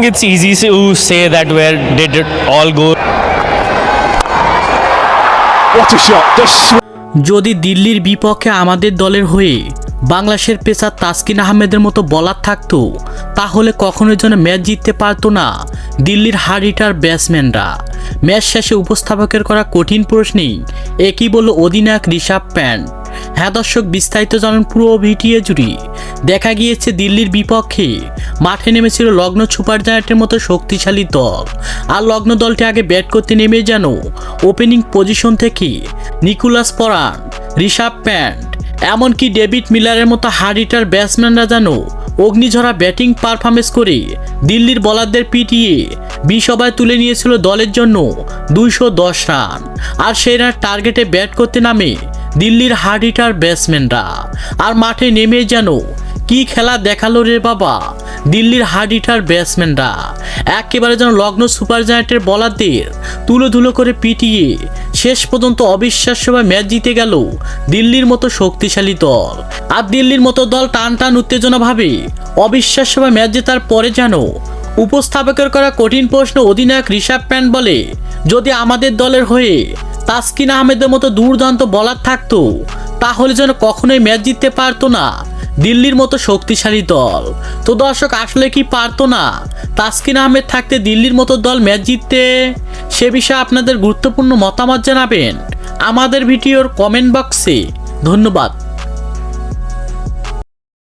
It's easy to say that where did it all go? What a shot! Just যদি দিল্লির বিপক্ষে আমাদের দলের হয়ে বাংলাদেশের পেসার তাসকিন আহমেদের মতো বলার থাকতো তাহলে কখনোই যেন ম্যাচ জিততে পারতো না দিল্লির হার্ড হিটার ব্যাটসম্যানরা। ম্যাচ শেষে উপস্থাপকের করা কঠিন প্রশ্নেই একই বলল অধিনায়ক ঋষভ প্যান্ট। হ্যাঁ দর্শক, বিস্তারিত জানান পুরো ভিডিও জুড়ে। দেখা গিয়েছে দিল্লির বিপক্ষে মাঠে নেমেছিল লগ্ন সুপার জায়ান্টের মতো শক্তিশালী দল। আর লগ্ন দলটি আগে ব্যাট করতে নেমে যেন ওপেনিং পজিশন থেকে নিকোলাস পরান, ঋষভ প্যান্ট, এমনকি ডেভিড মিলারের মতো হার্ড হিটার ব্যাটসম্যানরা যেন অগ্নিঝরা ব্যাটিং পারফরমেন্স করে দিল্লির বলারদের পিটিয়ে 20 ওভারে তুলে নিয়েছিল দলের জন্য 210 রান। আর সেই রান টার্গেটে ব্যাট করতে নামে দিল্লির হার্ড হিটার ব্যাটসম্যানরা। আর মাঠে নেমে যেন কি খেলা দেখালো রে বাবা দিল্লির হার্ড হিটার ব্যাটসম্যানরা। একেবারে যেন লগ্ন সুপার জায়ান্টের বলারদের তুলো করে পিটিয়ে শেষ পর্যন্ত অবিশ্বাস্যভাবে ম্যাচ জিতে গেল দিল্লির মতো শক্তিশালী দল। আর দিল্লির মতো দল টান উত্তেজনাভাবে অবিশ্বাস্যভাবে ম্যাচ জেতার পরে যেন উপস্থাপকের করা কঠিন প্রশ্ন অধিনায়ক ঋষভ প্যান্ট বলে, যদি আমাদের দলের হয়ে তাসকিন আহমেদের মতো দুর্দান্ত বলার থাকতো তাহলে যেন কখনোই ম্যাচ জিততে পারতো না দিল্লির মতো শক্তিশালী দল। তো দর্শক, আসলে কি পারতো না তাসকিন আহমেদ থাকতে দিল্লির মতো দল ম্যাচ জিততে? সে বিষয়ে আপনাদের গুরুত্বপূর্ণ মতামত জানাবেন আমাদের ভিডিওর কমেন্ট বক্সে। ধন্যবাদ।